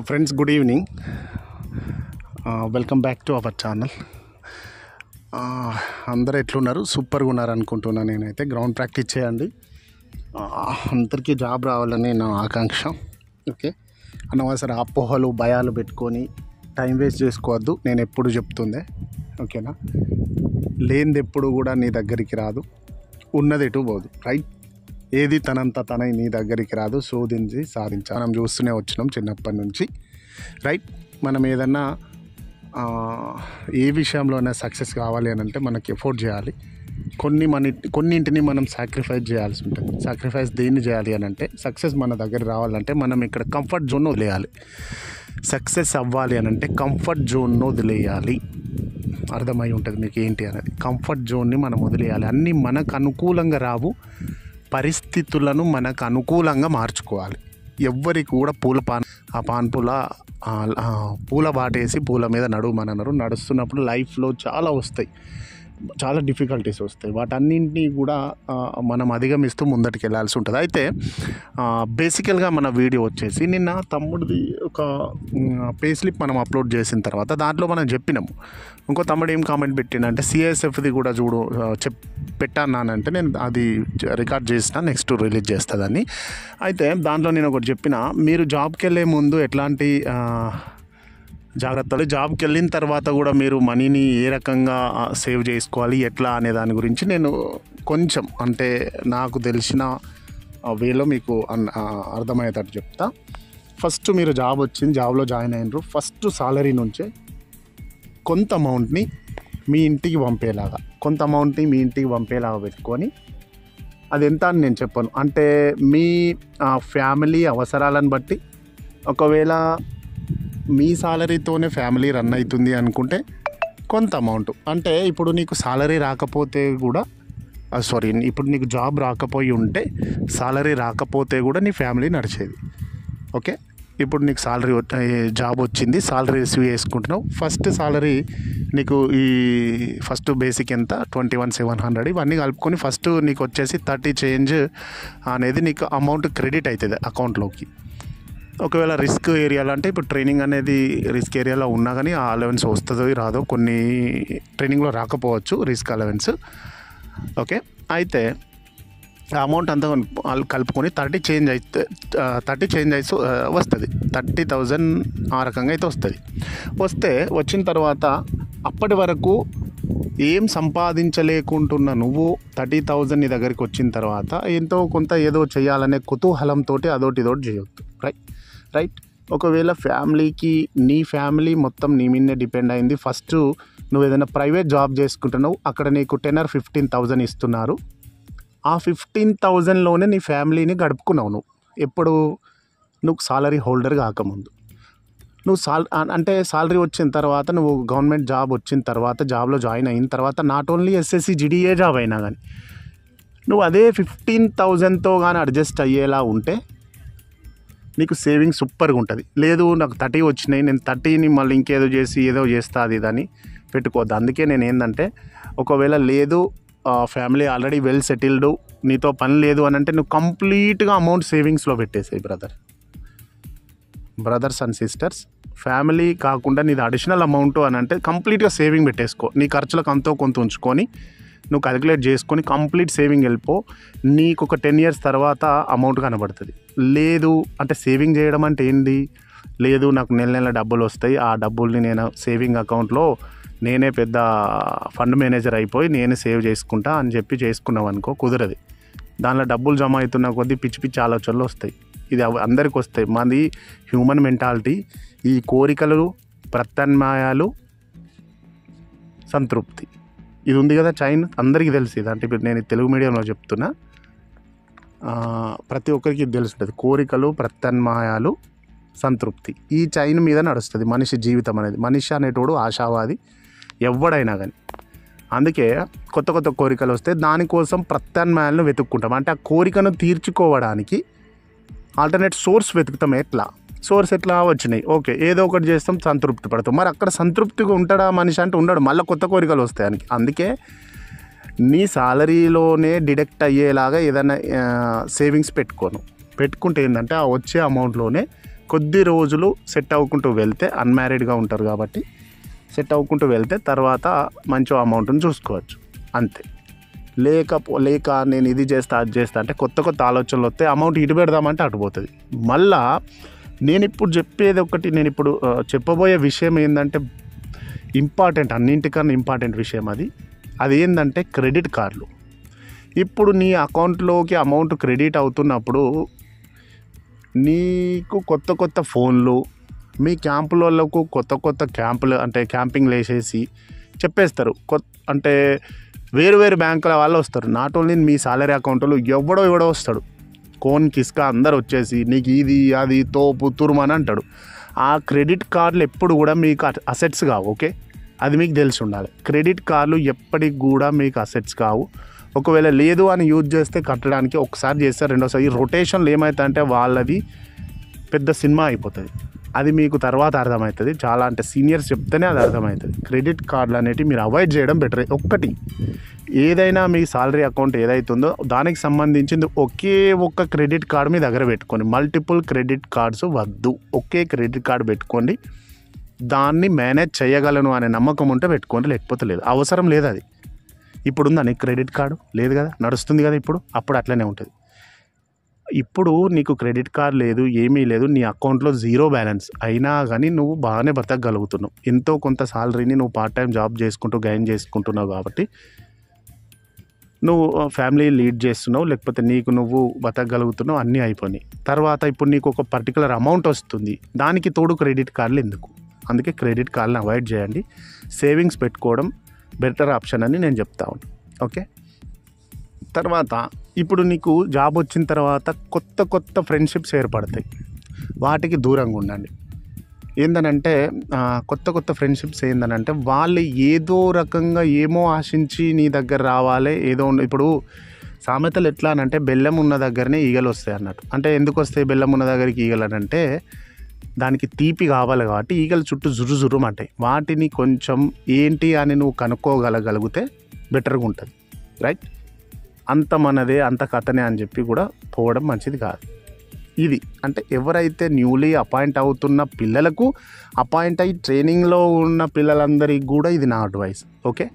Friends, good evening. Welcome back to our channel. అందరూ ఎట్లున్నారు? సూపర్గా ఉన్నారు అనుకుంటున్నాను. నేనైతే గ్రౌండ్ ప్రాక్టీస్ చేయండి. అందరికీ జాబ్ రావాలని నా ఆకాంక్ష. ఓకే, అనవసర అపోహలు భయాలు పెట్టుకొని టైం వేస్ట్ చేసుకోవద్దు. నేను ఎప్పుడు చెప్తుందే, ఓకేనా? లేనిది ఎప్పుడు కూడా నీ దగ్గరికి రాదు, ఉన్నది ఎటు పోదు. రైట్? ఏది తనంత తన నీ దగ్గరికి రాదు, శోధించి సాధించాలి. మనం చూస్తూనే వచ్చినాం చిన్నప్పటి నుంచి. రైట్? మనం ఏదన్నా ఏ విషయంలోనే సక్సెస్ కావాలి అని అంటే మనకి ఎఫోర్ట్ చేయాలి. కొన్నింటిని మనం సాక్రిఫైస్ చేయాల్సి ఉంటుంది. సాక్రిఫైస్ దేన్ని చేయాలి అని అంటే, సక్సెస్ మన దగ్గర రావాలంటే మనం ఇక్కడ కంఫర్ట్ జోన్ వదిలేయాలి. సక్సెస్ అవ్వాలి అని అంటే కంఫర్ట్ జోన్ను వదిలేయాలి. అర్థమై ఉంటుంది మీకు ఏంటి అనేది. కంఫర్ట్ జోన్ని మనం వదిలేయాలి. అన్నీ మనకు అనుకూలంగా రావు, పరిస్థితులను మనకు అనుకూలంగా మార్చుకోవాలి. ఎవ్వరికి కూడా పూల బాటేసి పూల మీద నడుమనరు. నడుస్తున్నప్పుడు లైఫ్లో చాలా డిఫికల్టీస్ వస్తాయి. వాటన్నింటినీ కూడా మనం అధిగమిస్తూ ముందటికి వెళ్ళాల్సి ఉంటుంది. అయితే బేసికల్గా మన వీడియో వచ్చేసి నిన్న తమ్ముడిది ఒక పే స్లిప్ మనం అప్లోడ్ చేసిన తర్వాత దాంట్లో మనం చెప్పినాము. ఇంకో తమ్ముడు ఏం కామెంట్ పెట్టినంటే, సిఎస్ఎఫ్ది కూడా చూడు పెట్టానంటే నేను అది రికార్డ్ చేసిన, నెక్స్ట్ రిలీజ్ చేస్తుందని. అయితే దాంట్లో నేను ఒకటి చెప్పిన, మీరు జాబ్కి వెళ్ళే ముందు ఎట్లాంటి జాగ్రత్తలు, జాబ్కి వెళ్ళిన తర్వాత కూడా మీరు మనీని ఏ రకంగా సేవ్ చేసుకోవాలి, ఎట్లా అనే దాని గురించి నేను కొంచెం అంటే నాకు తెలిసిన వేలో మీకు అర్థమయ్యేటట్టు చెప్తా. ఫస్ట్ మీరు జాబ్ వచ్చింది, జాబ్లో జాయిన్ అయినరు, ఫస్ట్ సాలరీ నుంచే కొంత అమౌంట్ని మీ ఇంటికి పంపేలాగా పెట్టుకొని, అది ఎంత అని నేను చెప్పను. అంటే మీ ఫ్యామిలీ అవసరాలను బట్టి, ఒకవేళ మీ సాలరీతోనే ఫ్యామిలీ రన్ అవుతుంది అనుకుంటే కొంత అమౌంట్, అంటే ఇప్పుడు నీకు సాలరీ రాకపోతే కూడా ఇప్పుడు నీకు జాబ్ రాకపోయి ఉంటే, సాలరీ రాకపోతే కూడా నీ ఫ్యామిలీ నడిచేది. ఓకే, ఇప్పుడు నీకు జాబ్ వచ్చింది, సాలరీ రిసీవ్ చేసుకుంటున్నావు. ఫస్ట్ సాలరీ నీకు ఫస్ట్ బేసిక్ ఎంత 21,700, ఇవన్నీ కలుపుకొని ఫస్ట్ నీకు వచ్చేసి 30 చేంజ్ అనేది నీకు అమౌంట్ క్రెడిట్ అవుతుంది అకౌంట్లోకి. ఒకవేళ రిస్క్ ఏరియాలో అంటే, ఇప్పుడు ట్రైనింగ్ అనేది రిస్క్ ఏరియాలో ఉన్నా కానీ ఆ అలవెన్స్ వస్తుందో రాదో, కొన్ని ట్రైనింగ్లో రాకపోవచ్చు రిస్క్ అలవెన్స్. ఓకే, అయితే ఆ అమౌంట్ అంతా కలుపుకొని 30 చేంజ్ అయితే వస్తుంది. 30,000 ఆ రకంగా అయితే వచ్చిన తర్వాత అప్పటి వరకు ఏం సంపాదించలేకుంటున్న నువ్వు 30,000 నీ దగ్గరికి వచ్చిన తర్వాత ఎంతో కొంత ఏదో చేయాలనే కుతూహలంతో అదోటి చేయొద్దు. రైట్? ఒకవేళ నీ ఫ్యామిలీ మొత్తం నీ మీదనే డిపెండ్ అయింది. ఫస్ట్ నువ్వు ఏదైనా ప్రైవేట్ జాబ్ చేసుకుంటున్నావు, అక్కడ నీకు 10,000 or 15,000 ఇస్తున్నారు. ఆ 15,000లోనే నీ ఫ్యామిలీని గడుపుకున్నావు నువ్వు. ఎప్పుడు? నువ్వు సాలరీ హోల్డర్ కాకముందు. నువ్వు సాలరీ వచ్చిన తర్వాత, నువ్వు గవర్నమెంట్ జాబ్ వచ్చిన తర్వాత, జాబ్లో జాయిన్ అయిన తర్వాత, నాట్ ఓన్లీ ఎస్ఎస్సి జిడిఏ జాబ్ అయినా కానీ నువ్వు అదే 15,000తో కానీ అడ్జస్ట్ అయ్యేలా ఉంటే నీకు సేవింగ్ సూపర్గా ఉంటుంది. లేదు, నాకు 30 వచ్చినాయి, నేను 30ని మళ్ళీ ఇంకేదో చేసి ఏదో చేస్తా అది ఇదని పెట్టుకోవద్దు. అందుకే నేను ఏంటంటే, ఒకవేళ లేదు ఫ్యామిలీ ఆల్రెడీ వెల్ సెటిల్డ్, నీతో పని లేదు అని అంటే, నువ్వు కంప్లీట్గా అమౌంట్ సేవింగ్స్లో పెట్టేసాయి. బ్రదర్స్ అండ్ సిస్టర్స్, ఫ్యామిలీ కాకుండా నీది అడిషనల్ అమౌంట్ అని అంటే కంప్లీట్గా సేవింగ్ పెట్టేసుకో. నీ ఖర్చులకు అంతో కొంత ఉంచుకొని నువ్వు క్యాలిక్యులేట్ చేసుకొని కంప్లీట్ సేవింగ్ వెళ్ళిపో. నీకు ఒక 10 years తర్వాత అమౌంట్ కనబడుతుంది. లేదు అంటే, సేవింగ్ చేయడం అంటే ఏంటి? లేదు, నాకు నెల డబ్బులు వస్తాయి, ఆ డబ్బుల్ని నేను సేవింగ్ అకౌంట్లో నేనే పెద్ద ఫండ్ మేనేజర్ అయిపోయి నేనే సేవ్ చేసుకుంటా అని చెప్పి చేసుకున్నావు అనుకో, కుదరదు. దానిలో డబ్బులు జమ అవుతున్న కొద్దీ పిచ్చి ఆలోచనలు వస్తాయి. ఇది అందరికి వస్తాయి. మాది హ్యూమన్ మెంటాలిటీ. ఈ కోరికలు, ప్రత్యామ్నాయాలు, సంతృప్తి, ఇది ఉంది కదా చైన్, అందరికీ తెలుసు ఇది. అంటే ఇప్పుడు నేను తెలుగు మీడియంలో చెప్తున్నా, ప్రతి ఒక్కరికి ఇది తెలుస్తుంది. కోరికలు, ప్రత్యామ్నాయాలు, సంతృప్తి, ఈ చైన్ మీద నడుస్తుంది మనిషి జీవితం అనేది. మనిషి అనేటోడు ఆశావాది, ఎవడైనా కానీ. అందుకే కొత్త కోరికలు వస్తే దానికోసం ప్రత్యామ్నాయాలను వెతుక్కుంటాం. అంటే ఆ కోరికను తీర్చుకోవడానికి ఆల్టర్నేట్ సోర్స్ వెతుకుతాం. సోర్స్ ఎట్లా వచ్చినాయి, ఓకే, ఏదో ఒకటి చేస్తాం, సంతృప్తి పడతాం. మరి అక్కడ సంతృప్తిగా ఉంటాడా మనిషి అంటే? ఉండడు. మళ్ళీ కొత్త కోరికలు వస్తాయి. అందుకే నీ సాలరీలోనే డిడక్ట్ అయ్యేలాగా ఏదైనా సేవింగ్స్ పెట్టుకుంటే ఏంటంటే, ఆ వచ్చే అమౌంట్లోనే కొద్ది రోజులు సెట్ అవ్వుకుంటూ వెళ్తే, అన్మ్యారీడ్గా ఉంటారు కాబట్టి సెట్ అవ్వుకుంటూ వెళ్తే తర్వాత మంచి అమౌంట్ని చూసుకోవచ్చు అంతే. లేక నేను ఇది చేస్తా అది చేస్తా అంటే కొత్త ఆలోచనలు వస్తే అమౌంట్ ఇటు పెడదామంటే అటు పోతుంది. మళ్ళా నేను ఇప్పుడు చెప్పేది ఒకటి, నేను ఇప్పుడు చెప్పబోయే విషయం ఏంటంటే ఇంపార్టెంట్, అన్నింటికన్నా ఇంపార్టెంట్ విషయం అది ఏంటంటే క్రెడిట్ కార్డులు. ఇప్పుడు నీ అకౌంట్లోకి అమౌంట్ క్రెడిట్ అవుతున్నప్పుడు నీకు కొత్త ఫోన్లు, మీ క్యాంపులకు కొత్త క్యాంపులు అంటే క్యాంపింగ్లు వేసేసి చెప్పేస్తారు. అంటే వేరు బ్యాంకుల వాళ్ళు వస్తారు. నాట్ ఓన్లీ మీ సాలరీ అకౌంట్లో ఎవడో వస్తాడు, కోన్ కిస్కా అందరు వచ్చేసి నీకు ఇది అది తోపు తురుమని అంటాడు. ఆ క్రెడిట్ కార్డులు ఎప్పుడు కూడా మీకు అసెట్స్ కావు. ఓకే, అది మీకు తెలిసి ఉండాలి. క్రెడిట్ కార్డులు ఎప్పటికి కూడా మీకు అసెట్స్ కావు. ఒకవేళ లేదు అని యూజ్ చేస్తే కట్టడానికి ఒకసారి చేస్తారు, రెండోసారి రొటేషన్లు ఏమవుతాయంటే వాళ్ళది పెద్ద సినిమా అయిపోతుంది. అది మీకు తర్వాత అర్థమవుతుంది. చాలా అంటే సీనియర్స్ చెప్తేనే అది అర్థమవుతుంది. క్రెడిట్ కార్డులు అనేటివి మీరు అవాయిడ్ చేయడం బెటర్. ఒక్కటి, ఏదైనా మీ సాలరీ అకౌంట్ ఏదైతుందో దానికి సంబంధించింది ఒకే ఒక్క క్రెడిట్ కార్డు మీ దగ్గర పెట్టుకోండి. మల్టిపుల్ క్రెడిట్ కార్డ్స్ వద్దు. ఒకే క్రెడిట్ కార్డు పెట్టుకోండి. దాన్ని మేనేజ్ చేయగలను అనే నమ్మకం ఉంటే పెట్టుకోండి, లేకపోతే లేదు. అవసరం లేదు. అది ఇప్పుడు ఉందా నీకు క్రెడిట్ కార్డు? లేదు కదా, నడుస్తుంది కదా అప్పుడు అట్లనే ఉంటుంది. ఇప్పుడు నీకు క్రెడిట్ కార్డ్ లేదు, ఏమీ లేదు, నీ అకౌంట్లో జీరో బ్యాలెన్స్ అయినా కానీ నువ్వు బాగానే బతకగలుగుతున్నావు. ఎంతో కొంత సాలరీని నువ్వు పార్ట్ టైం జాబ్ చేసుకుంటూ గెయిన్ చేసుకుంటున్నావు కాబట్టి నువ్వు ఫ్యామిలీ లీడ్ చేస్తున్నావు, లేకపోతే నీకు నువ్వు బతకగలుగుతున్నావు, అన్నీ అయిపోయినాయి. తర్వాత ఇప్పుడు నీకు ఒక పర్టికులర్ అమౌంట్ వస్తుంది, దానికి తోడు క్రెడిట్ కార్డులు ఎందుకు? అందుకే క్రెడిట్ కార్డులను అవాయిడ్ చేయండి. సేవింగ్స్ పెట్టుకోవడం బెటర్ ఆప్షన్ అని నేను చెప్తా ఉన్నాను. ఓకే, తర్వాత ఇప్పుడు నీకు జాబ్ వచ్చిన తర్వాత కొత్త ఫ్రెండ్షిప్స్ ఏర్పడతాయి. వాటికి దూరంగా ఉండండి. ఏందనంటే కొత్త ఫ్రెండ్షిప్స్ ఏందనంటే వాళ్ళు ఏదో రకంగా ఏమో ఆశించి నీ దగ్గర రావాలి. ఇప్పుడు సామెతలు ఎట్లా అనంటే బెల్లం ఉన్న దగ్గరనే ఈగలు వస్తాయి అన్నట్టు. అంటే ఎందుకు వస్తాయి బెల్లం ఉన్న దగ్గరికి ఈగలు అనంటే దానికి తీపి కావాలి కాబట్టి ఈగలు చుట్టూ జుర్రుమంటాయి. వాటిని కొంచెం ఏంటి అని నువ్వు కనుక్కోగలిగితే బెటర్గా ఉంటుంది. రైట్, అంత మనదే అంత కథనే అని చెప్పి కూడా పోవడం మంచిది కాదు. ఇది అంటే ఎవరైతే న్యూలీ అపాయింట్ అవుతున్న పిల్లలకు, అపాయింట్ అయ్యి ట్రైనింగ్లో ఉన్న పిల్లలందరికీ కూడా ఇది నా అడ్వైస్. ఓకే,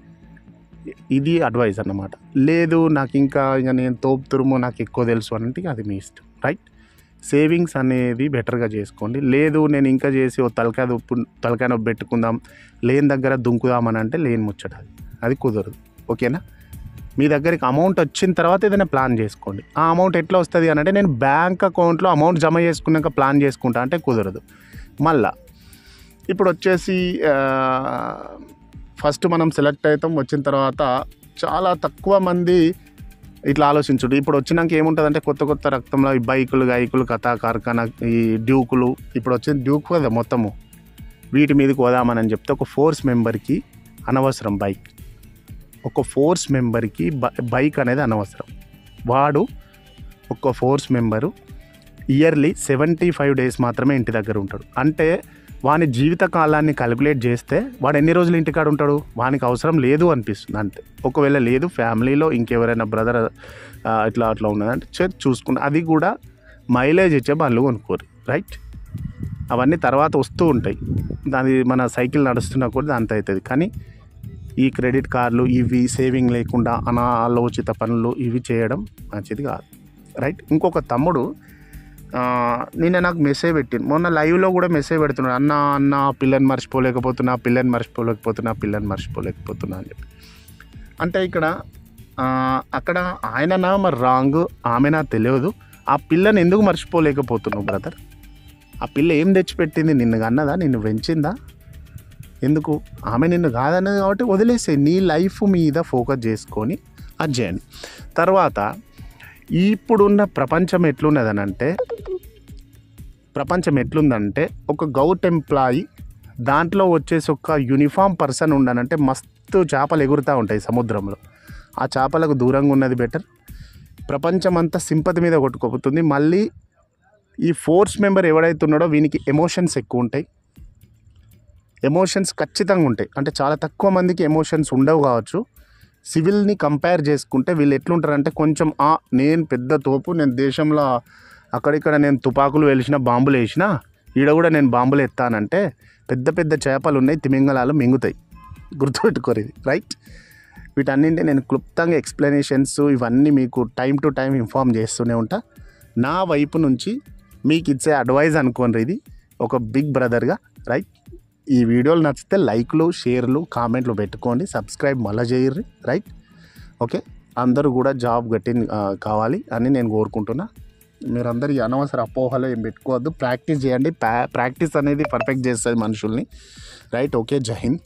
ఇది అడ్వైస్ అన్నమాట. లేదు నాకు ఇంకా నేను తోపుతురుమో నాకు ఎక్కువ తెలుసు అంటే అది మీ ఇష్టం. రైట్, సేవింగ్స్ అనేది బెటర్గా చేసుకోండి. లేదు నేను ఇంకా చేసి ఓ తలకాయ నొప్పి పెట్టుకుందాం, లేని దగ్గర దుంకుదామని అంటే లేని ముచ్చట, అది కుదరదు. ఓకేనా, మీ దగ్గరికి అమౌంట్ వచ్చిన తర్వాత ఏదైనా ప్లాన్ చేసుకోండి. ఆ అమౌంట్ ఎట్లా వస్తుంది అని అంటే నేను బ్యాంక్ అకౌంట్లో అమౌంట్ జమ చేసుకున్నాక ప్లాన్ చేసుకుంటా అంటే కుదరదు. మళ్ళా ఇప్పుడు వచ్చేసి ఫస్ట్ మనం సెలెక్ట్ అవుతాం, వచ్చిన తర్వాత చాలా తక్కువ మంది ఇట్లా ఆలోచించుడు. ఇప్పుడు వచ్చినాక ఏముంటుందంటే కొత్త రక్తంలో ఈ బైకులు కథా కార్ఖానా, ఈ డ్యూకులు, ఇప్పుడు వచ్చిన డ్యూక్ కదా మొత్తము, వీటి మీదకి పోదామని చెప్తే ఒక ఫోర్స్ మెంబర్కి అనవసరం బైక్. ఒక ఫోర్స్ మెంబర్కి బైక్ అనేది అనవసరం. వాడు ఒక ఫోర్స్ మెంబరు ఇయర్లీ 75 days మాత్రమే ఇంటి దగ్గర ఉంటాడు. అంటే వాని జీవిత కాలాన్ని క్యాలిక్యులేట్ చేస్తే వాడు ఎన్ని రోజులు ఇంటికాడ ఉంటాడు? వానికి అవసరం లేదు అనిపిస్తుంది అంతే. ఒకవేళ లేదు ఫ్యామిలీలో ఇంకెవరైనా బ్రదర్ అట్లా ఉన్నదంటే చూసుకుని అది కూడా మైలేజ్ ఇచ్చే బండ్లు కొనుక్కోరు. రైట్, అవన్నీ తర్వాత వస్తూ ఉంటాయి. దాని మన సైకిల్ నడుస్తున్నా కూడా అంత అవుతుంది. కానీ ఈ క్రెడిట్ కార్డులు ఇవి సేవింగ్ లేకుండా అనాలోచిత పనులు ఇవి చేయడం మంచిది కాదు. రైట్, ఇంకొక తమ్ముడు నిన్న నాకు మెసేజ్ పెట్టింది, మొన్న లైవ్లో కూడా మెసేజ్ పెడుతున్నాడు, అన్న పిల్లని మర్చిపోలేకపోతున్నా అని చెప్పి. అంటే ఇక్కడ అక్కడ ఆయననా మరి రాంగ్, ఆమెనా తెలియదు. ఆ పిల్లని ఎందుకు మర్చిపోలేకపోతున్నావు బ్రదర్? ఆ పిల్ల ఏం తెచ్చిపెట్టింది? నిన్ను కన్నదా? నిన్ను పెంచిందా? ఎందుకు? ఆమె నిన్ను కాదన్నది కాబట్టి వదిలేసే, నీ లైఫ్ మీద ఫోకస్ చేసుకొని అది చేయండి. తర్వాత ఇప్పుడున్న ప్రపంచం ఎట్లుందంటే ఒక గవర్నమెంట్ ఎంప్లాయీ దాంట్లో వచ్చేసి ఒక యూనిఫామ్ పర్సన్ ఉండనంటే మస్తు చేపలు ఎగురుతూ ఉంటాయి సముద్రంలో. ఆ చేపలకు దూరంగా ఉన్నది బెటర్. ప్రపంచం అంతా సింపతి మీద కొట్టుకోపోతుంది. మళ్ళీ ఈ ఫోర్స్ మెంబర్ ఎవడైతే ఉన్నాడో వీనికి ఎమోషన్స్ ఎక్కువ ఉంటాయి. ఎమోషన్స్ ఖచ్చితంగా ఉంటాయి. అంటే చాలా తక్కువ మందికి ఎమోషన్స్ ఉండవు కావచ్చు. సివిల్ని కంపేర్ చేసుకుంటే వీళ్ళు ఎట్లుంటారంటే కొంచెం నేను పెద్ద తోపు, నేను దేశంలో అక్కడిక్కడ నేను తుపాకులు వేసిన బాంబులు వేసినా ఈడ కూడా నేను బాంబులు ఎత్తానంటే పెద్ద పెద్ద చేపలు ఉన్నాయి, తిమింగలాలు మింగుతాయి, గుర్తుపెట్టుకోరు ఇది, రైట్? వీటన్నింటి నేను క్లుప్తంగా ఎక్స్ప్లెనేషన్స్ ఇవన్నీ మీకు టైం టు టైం ఇన్ఫామ్ చేస్తూనే ఉంటా. నా వైపు నుంచి మీకు ఇచ్చే అడ్వైజ్ అనుకోండి ఇది ఒక బిగ్ బ్రదర్గా, రైట్? ఈ వీడియోలు నచ్చితే లైక్లు, షేర్లు, కామెంట్లు పెట్టుకోండి, సబ్స్క్రైబ్ మళ్ళీ చేయర్రి, రైట్? ఓకే, అందరూ కూడా జాబ్ కావాలి అని నేను కోరుకుంటున్నా. మీరందరూ ఈ అనవసర అపోహలో ఏం పెట్టుకోవద్దు, ప్రాక్టీస్ చేయండి. ప్రాక్టీస్ అనేది పర్ఫెక్ట్ చేస్తుంది మనుషుల్ని, రైట్? ఓకే, జై హింద్.